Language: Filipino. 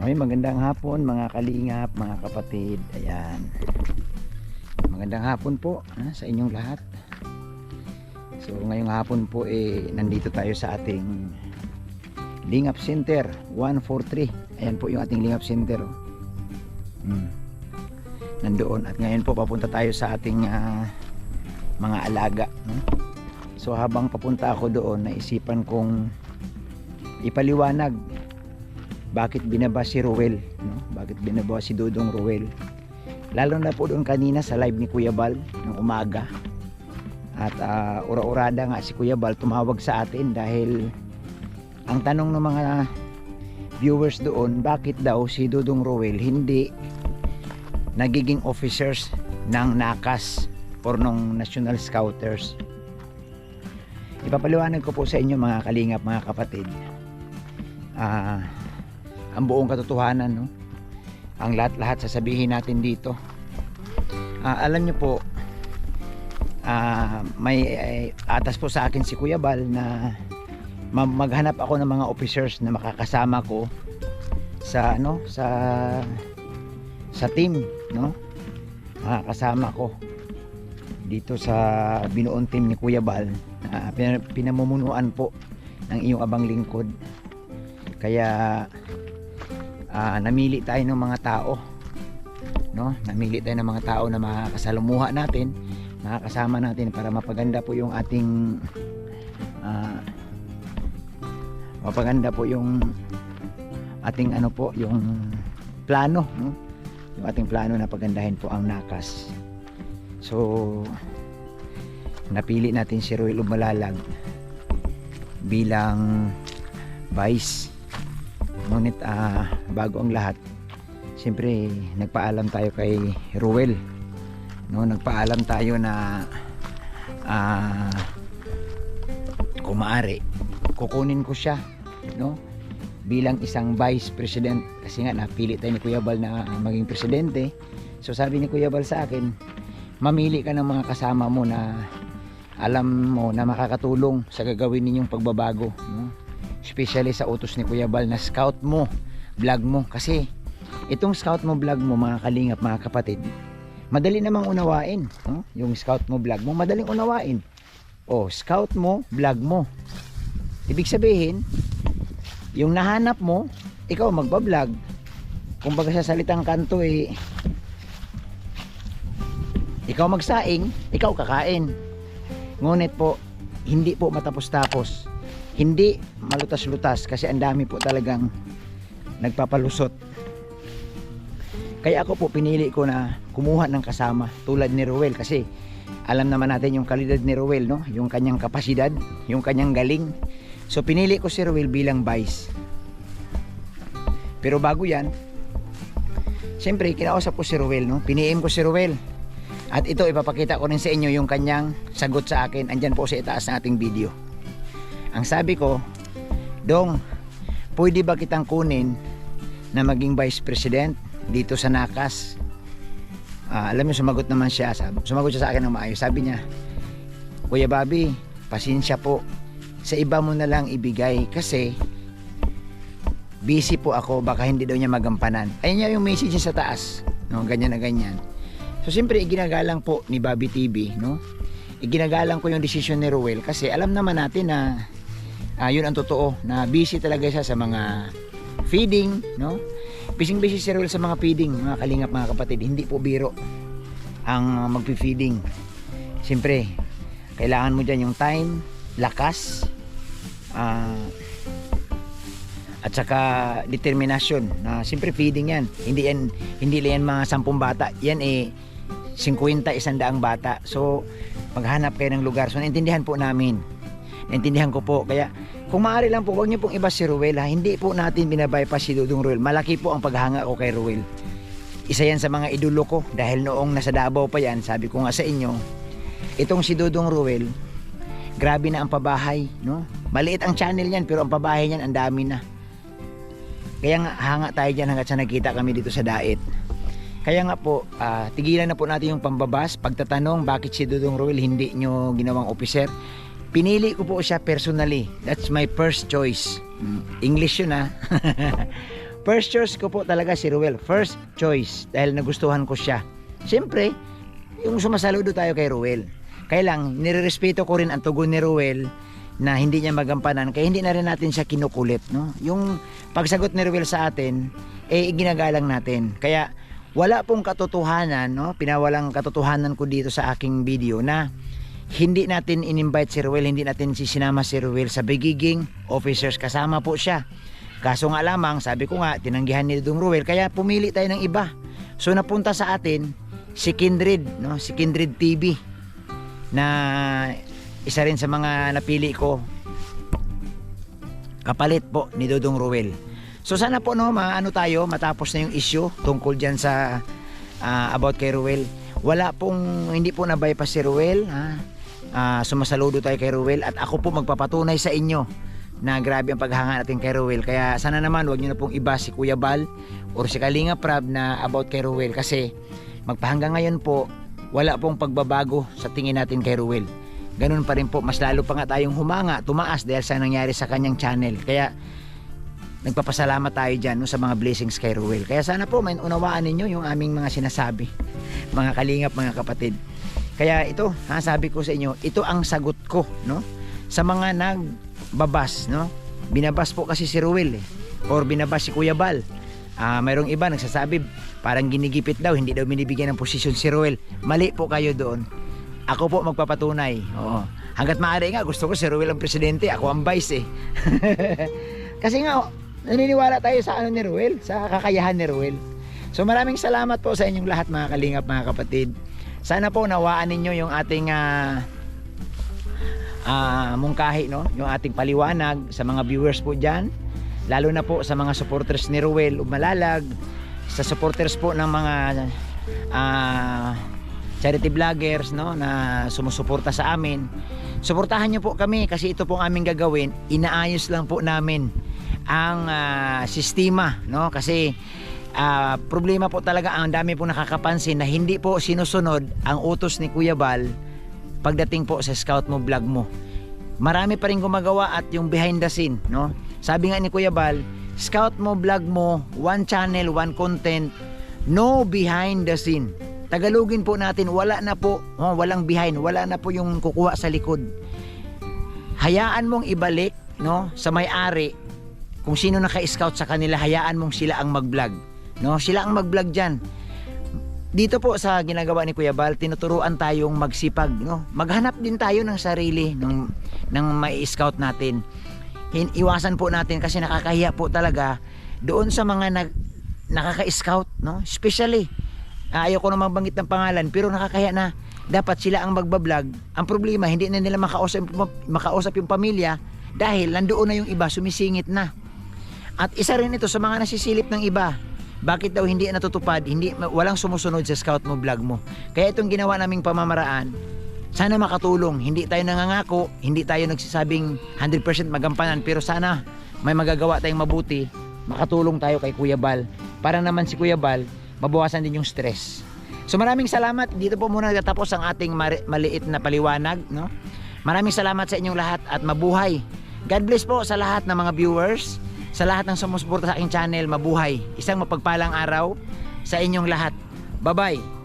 Okay, magandang hapon mga kalingap, mga kapatid. Ayan. Magandang hapon po sa inyong lahat. So ngayong hapon po nandito tayo sa ating Lingap Center 143. Ayan po yung ating Lingap Center. Nandoon at ngayon po papunta tayo sa ating mga alaga. So habang papunta ako doon, naisipan kong ipaliwanag bakit binaba si Ruel, bakit binaba si Dudong Ruel, lalo na po doon kanina sa live ni Kuya Bal ng umaga. At ura-urada nga si Kuya Bal tumawag sa atin dahil ang tanong ng mga viewers doon, bakit daw si Dudong Ruel hindi nagiging officers ng NACAS or ng National Scouters. Ipapaliwanag ko po sa inyo mga kalingap, mga kapatid, ang buong katotohanan, ang lahat sasabihin natin dito. Alam nyo po, may atas po sa akin si Kuya Bal na maghanap ako ng mga officers na makakasama ko sa sa team, makakasama ko dito sa binuong team ni Kuya Bal, pinamumunuan po ng iyong abang lingkod. Kaya namili tayo ng mga tao, namili tayo ng mga tao na makakasalumuha natin, makakasama natin para mapaganda po yung ating yung plano, yung ating plano na pagandahin po ang NACAS. So napili natin si Ruel Umalalag bilang vice. Ngunit bago ang lahat, siyempre nagpaalam tayo kay Ruel, nagpaalam tayo na kung maaari kukunin ko siya bilang isang vice president, kasi nga napili tayo ni Kuya Bal na maging presidente. So sabi ni Kuya Bal sa akin, mamili ka ng mga kasama mo na alam mo na makakatulong sa gagawin ninyong pagbabago, especially sa utos ni Kuya Bal na scout mo, vlog mo. Kasi itong scout mo, vlog mo, mga kalingap, mga kapatid, madali namang unawain, yung scout mo, vlog mo, madaling unawain. Scout mo, vlog mo, ibig sabihin yung nahanap mo, ikaw magbablog. Kumbaga sa salitang kanto, ikaw magsaing, ikaw kakain. Ngunit po, hindi po matapos-tapos, hindi malutas-lutas, kasi ang dami po talagang nagpapalusot. Kaya ako po pinili ko na kumuha ng kasama tulad ni Ruel, kasi alam naman natin yung kalidad ni Ruel, yung kanyang kapasidad, yung kanyang galing. So pinili ko si Ruel bilang vice. Pero bago yan, siyempre kinausap ko si Ruel, piniim ko si Ruel. At ito ipapakita ko rin sa inyo yung kanyang sagot sa akin. Andyan po sa itaas ng ating video. Ang sabi ko, Dong, pwede ba kitang kunin na maging vice president dito sa NACAS? Alam niyo, sumagot naman siya. Sumagot siya sa akin ng maayos. Sabi niya, Kuya Bobby, pasensya po, sa iba mo na lang ibigay kasi busy po ako, baka hindi daw niya magampanan. Ayun niya yung message niya sa taas, ganyan na ganyan. So siyempre iginagalang po ni Bobby TV, iginagalang ko yung desisyon ni Ruel, kasi alam naman natin na yun ang totoo, na busy talaga siya sa mga feeding, busy si Ruel sa mga feeding, mga kalingap, mga kapatid. Hindi po biro ang magpi-feeding. Siyempre kailangan mo dyan yung time, lakas, at saka determinasyon. Na siyempre feeding yan, hindi yan mga 10 bata, yan 50, 100 bata. So maghanap kayo ng lugar. So naintindihan po namin, naintindihan ko po. Kaya kung maaari lang po, huwag niyo pong iba si Ruel, hindi po natin binabypass si Dudong Ruel. Malaki po ang paghanga ko kay Ruel. Isa yan sa mga idolo ko, dahil noong nasa Davao pa yan, sabi ko nga sa inyo, itong si Dudong Ruel, grabe na ang pabahay, maliit ang channel yan, pero ang pabahay niyan ang dami na. Kaya nga hanga tayo dyan hanggat sa nagkita kami dito sa Dait. Kaya nga po, tigilan na po natin yung pambabas, pagtatanong bakit si Dudong Ruel hindi nyo ginawang officer. Pinili ko po siya personally. That's my first choice. English yun, ha. First choice ko po talaga si Ruel. First choice. Dahil nagustuhan ko siya. Siyempre, yung sumasaludo tayo kay Ruel. Kaya lang, nirerespeto ko rin ang tugon ni Ruel na hindi niya magampanan. Kaya hindi na rin natin siya kinukulit. No? Yung pagsagot ni Ruel sa atin, ginagalang natin. Kaya, wala pong katotohanan, no? Pinawalang katotohanan ko dito sa aking video na hindi natin in-invite si Ruel, hindi natin sinama si Ruel sa Begiging Officers. Kasama po siya. Kaso nga lamang, sabi ko nga, tinanggihan ni Dong Ruel, kaya pumili tayo ng iba. So napunta sa atin si Kindred, no? Si Kindred TV na isa rin sa mga napili ko kapalit po ni Dodong Ruel. So sana po no, tayo matapos na yung issue tungkol diyan sa about kay Ruel. Hindi po na-bypass si Ruel, sumasaludo tayo kay Ruel at ako po magpapatunay sa inyo na grabe ang paghanga natin kay Ruel. Kaya sana naman wag niyo na pong iba si Kuya Bal or si Kalinga Prab na about kay Ruel kasi magpahanggang ngayon po wala pong pagbabago sa tingin natin kay Ruel. Ganun pa rin po, mas lalo pa nga tayong tumaas dahil sa nangyari sa kanyang channel. Kaya nagpapasalamat tayo dyan, no, sa mga blessings kay Ruel. Kaya sana po may unawaan ninyo yung aming mga sinasabi, mga kalingap, mga kapatid. Kaya ito, sabi ko sa inyo, ito ang sagot ko, no, sa mga nagbabas, no. Binabas po kasi si Ruel or binabas si Kuya Bal. Mayroong iba nagsasabi parang ginigipit daw, hindi daw binibigyan ng posisyon si Ruel. Mali po kayo doon. Ako po magpapatunay. Oo. Hanggat maaari nga gusto ko si Ruel ang presidente, ako ang vice kasi nga naniniwala tayo sa ni Ruel, sa kakayahan ni Ruel. So maraming salamat po sa inyong lahat mga kalingap, mga kapatid. Sana po nawaan ninyo yung ating mungkahi, no? Yung ating paliwanag sa mga viewers po dyan, lalo na po sa mga supporters ni Ruel Umalalag, sa supporters po ng mga charity vloggers, no, na sumusuporta sa amin. Suportahan nyo po kami kasi ito pong aming gagawin, inaayos lang po namin ang sistema, no, kasi problema po talaga, ang dami po nakakapansin na hindi po sinusunod ang utos ni Kuya Bal pagdating po sa Scout Mo Vlog Mo. Marami pa rin gumagawa at yung behind the scene, no, sabi nga ni Kuya Bal, Scout Mo Vlog Mo, one channel, one content, no behind the scene. Tagalogin po natin, wala na po, walang behind, wala na po yung kukuha sa likod. Hayaan mong ibalik, no, sa may-ari kung sino naka-scout sa kanila, hayaan mong sila ang mag-vlog, no, sila ang mag-vlog diyan. Dito po sa ginagawa ni Kuya Bal, tinuturuan tayong magsipag, no, maghanap din tayo ng sarili ng mai-scout natin. Iwasan po natin kasi nakakahiya po talaga doon sa mga nakaka-scout, no, especially ayaw ko na mabanggit ng pangalan pero nakakahiya na dapat sila ang magbablog. Ang problema, hindi na nila makausap yung pamilya dahil nandoon na yung iba, sumisingit na. At isa rin ito sa mga nasisilip ng iba, bakit daw hindi natutupad, walang sumusunod sa Scout Mo Vlog Mo. Kaya itong ginawa naming pamamaraan, sana makatulong. Hindi tayo nangangako, hindi tayo nagsasabing 100% magampanan, pero sana may magagawa tayong mabuti, makatulong tayo kay Kuya Bal para naman si Kuya Bal mabawasan din yung stress. So maraming salamat. Dito po muna nagtatapos ang ating maliit na paliwanag, no? Maraming salamat sa inyong lahat at mabuhay. God bless po sa lahat ng mga viewers, sa lahat ng sumusuporta sa aking channel. Mabuhay. Isang mapagpalang araw sa inyong lahat. Bye-bye.